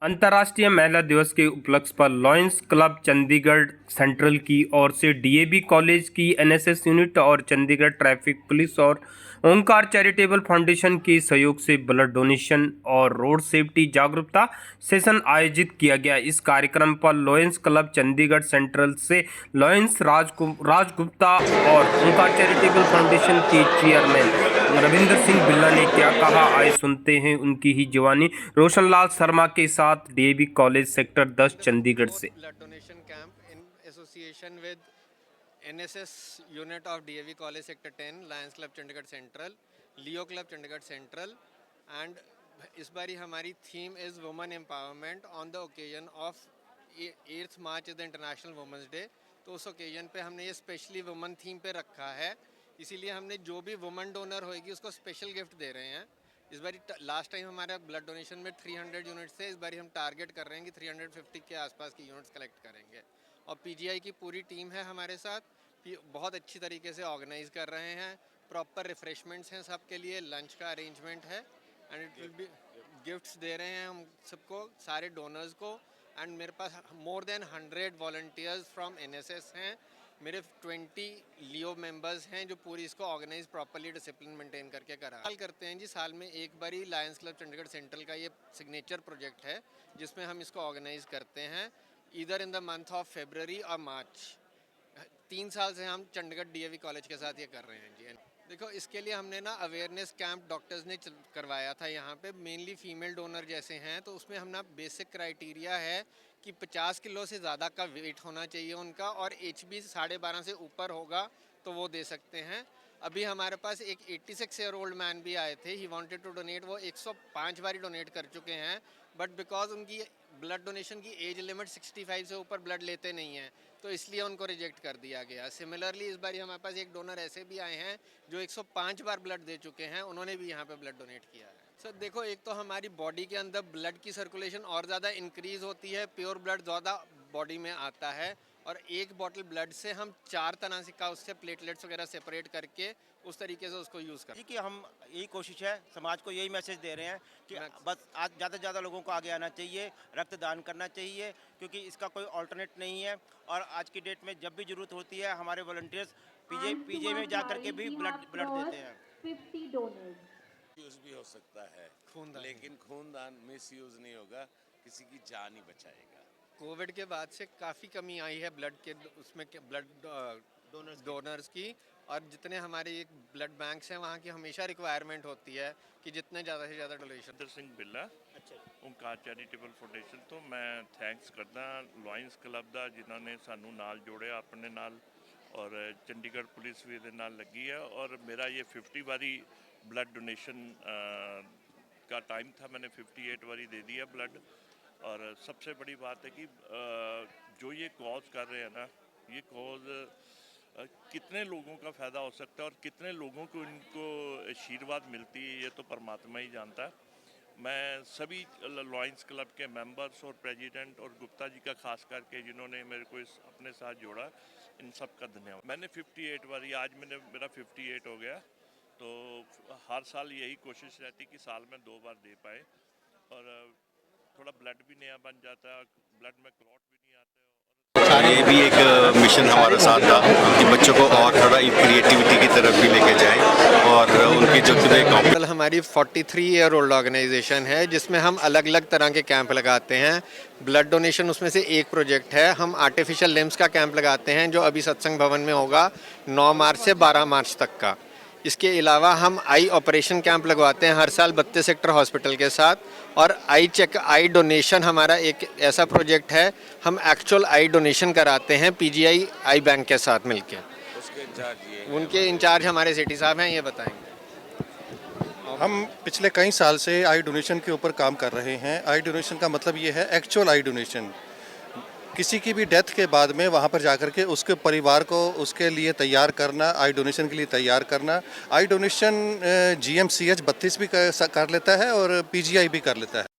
अंतर्राष्ट्रीय महिला दिवस के उपलक्ष्य पर लॉयंस क्लब चंडीगढ़ सेंट्रल की ओर से डीएवी कॉलेज की एनएसएस यूनिट और चंडीगढ़ ट्रैफिक पुलिस और ओंकार चैरिटेबल फाउंडेशन के सहयोग से ब्लड डोनेशन और रोड सेफ्टी जागरूकता सेशन आयोजित किया गया। इस कार्यक्रम पर लॉयंस क्लब चंडीगढ़ सेंट्रल से लॉयंस राजगुप्ता और ओंकार चैरिटेबल फाउंडेशन के चेयरमैन रविंद्र सिंह बिल्ला ने क्या कहा, आए सुनते हैं उनकी ही जवानी। रोशनलाल शर्मा के साथ डीएवी कॉलेज सेक्टर 10 चंडीगढ़ से। Blood donation camp in association with NSS unit of DAV college sector 10, Lions club Chandigarh central, Leo club Chandigarh central and इस बारी हमारी theme is women empowerment on the occasion of 8th March is the international women's day. तो उस occasion पे हमने ये specially women theme पे रखा है, इसीलिए हमने जो भी वुमेन डोनर होएगी उसको स्पेशल गिफ्ट दे रहे हैं। इस बारी लास्ट टाइम हमारा ब्लड डोनेशन में 300 यूनिट्स थे, इस बारी हम टारगेट कर रहे हैं कि 350 के आसपास की यूनिट्स कलेक्ट करेंगे। और पीजीआई की पूरी टीम है हमारे साथ, बहुत अच्छी तरीके से ऑर्गेनाइज कर रहे हैं। प्रॉपर रिफ्रेशमेंट्स हैं सबके लिए, लंच का अरेंजमेंट है and it will be gifts दे रहे हैं हम सबको, सारे डोनर्स को। एंड मेरे पास more than 100 volunteers from NSS हैं, मेरे 20 लियो मेंबर्स हैं जो पूरी इसको ऑर्गेनाइज प्रॉपर्ली डिसिप्लिन मेंटेन करके साल करते हैं जी। साल में एक बार ही लायंस क्लब चंडीगढ़ सेंट्रल का ये सिग्नेचर प्रोजेक्ट है जिसमें हम इसको ऑर्गेनाइज करते हैं either in the month of February और मार्च। 3 साल से हम चंडीगढ़ डीएवी कॉलेज के साथ ये कर रहे हैं जी। देखो, इसके लिए हमने ना अवेयरनेस कैंप डॉक्टर्स ने करवाया था यहाँ पे, मेनली फीमेल डोनर जैसे हैं, तो उसमें हम ना बेसिक क्राइटेरिया है कि 50 किलो से ज़्यादा का वेट होना चाहिए उनका और HB 12.5 से ऊपर होगा तो वो दे सकते हैं। अभी हमारे पास एक 86 ईयर ओल्ड मैन भी आए थे, ही वांटेड टू डोनेट, वो 105 बारी डोनेट कर चुके हैं, बट बिकॉज उनकी ब्लड डोनेशन की एज लिमिट 65 से ऊपर ब्लड लेते नहीं हैं तो इसलिए उनको रिजेक्ट कर दिया गया। सिमिलरली इस बार हमारे पास एक डोनर ऐसे भी आए हैं जो 105 बार ब्लड दे चुके हैं, उन्होंने भी यहाँ पे ब्लड डोनेट किया है। सर देखो, एक तो हमारी बॉडी के अंदर ब्लड की सर्कुलेशन और ज़्यादा इंक्रीज़ होती है, प्योर ब्लड ज़्यादा बॉडी में आता है और एक बॉटल ब्लड से हम 4 तरह से का उससे प्लेटलेट्स वगैरह सेपरेट करके उस तरीके से उसको यूज़ करते हैं। कि हम यही कोशिश है, समाज को यही मैसेज दे रहे हैं कि बस आज ज़्यादा से ज़्यादा लोगों को आगे आना चाहिए, रक्तदान करना चाहिए क्योंकि इसका कोई ऑल्टरनेट नहीं है। और आज की डेट में जब भी ज़रूरत होती है हमारे वॉलंटियर्स पीजे में जा करके भी ब्लड देते हैं। 50 डोनर्स यूज भी हो सकता है खूनदान, लेकिन खूनदान मिस यूज नहीं होगा, किसी की जान ही बचाएगा। कोविड के बाद से काफ़ी कमी आई है ब्लड के उसमें ब्लड डोनर्स की, और जितने हमारे एक ब्लड बैंक्स हैं वहाँ की हमेशा रिक्वायरमेंट होती है कि जितने ज़्यादा से ज़्यादा डोनेशन। रविंद्र सिंह बिल्ला, ओंकार चैरिटेबल फाउंडेशन तो मैं थैंक्स करदा लॉयंस क्लब ਦਾ ਜਿਨ੍ਹਾਂ ਨੇ ਸਾਨੂੰ ਨਾਲ जोड़िया अपने नाल, और चंडीगढ़ पुलिस भी ਇਹਦੇ ਨਾਲ लगी है। और मेरा ये 50 बारी ब्लड डोनेशन का टाइम था, मैंने 58 बारी दे दिया ब्लड। और सबसे बड़ी बात है कि जो ये कॉज कर रहे हैं ना, ये कॉज कितने लोगों का फ़ायदा हो सकता है और कितने लोगों को इनको आशीर्वाद मिलती है ये तो परमात्मा ही जानता है। मैं सभी लॉयंस क्लब के मेंबर्स और प्रेसिडेंट और गुप्ता जी का खास करके जिन्होंने मेरे को इस अपने साथ जोड़ा, इन सब का धन्यवाद। मैंने 58 बारी, आज मेरा 58 हो गया, तो हर साल यही कोशिश रहती कि साल में 2 बार दे पाए। और थोड़ा ब्लड भी नया बन जाता है, ब्लड में क्लॉट भी नहीं आते। ये भी एक मिशन हमारा साथ था कि बच्चों को और थोड़ा क्रिएटिविटी की तरफ भी लेके जाएं और उनकी जो हमारी 43 ईयर ओल्ड ऑर्गेनाइजेशन है जिसमें हम अलग अलग तरह के कैंप लगाते हैं। ब्लड डोनेशन उसमें से एक प्रोजेक्ट है। हम आर्टिफिशियल लिम्स का कैंप लगाते हैं जो अभी सत्संग भवन में होगा 9 मार्च से 12 मार्च तक का। इसके अलावा हम आई ऑपरेशन कैंप लगवाते हैं हर साल 32 सेक्टर हॉस्पिटल के साथ। और आई डोनेशन हमारा एक ऐसा प्रोजेक्ट है, हम एक्चुअल आई डोनेशन कराते हैं पीजीआई आई बैंक के साथ मिलके। उनके इंचार्ज हमारे सिटी साहब हैं, ये बताएंगे। हम पिछले कई साल से आई डोनेशन के ऊपर काम कर रहे हैं। आई डोनेशन का मतलब ये है एक्चुअल आई डोनेशन, किसी की भी डेथ के बाद में वहाँ पर जाकर के उसके परिवार को उसके लिए तैयार करना, आई डोनेशन के लिए तैयार करना। आई डोनेशन GMCH 32 भी कर लेता है और PGI भी कर लेता है।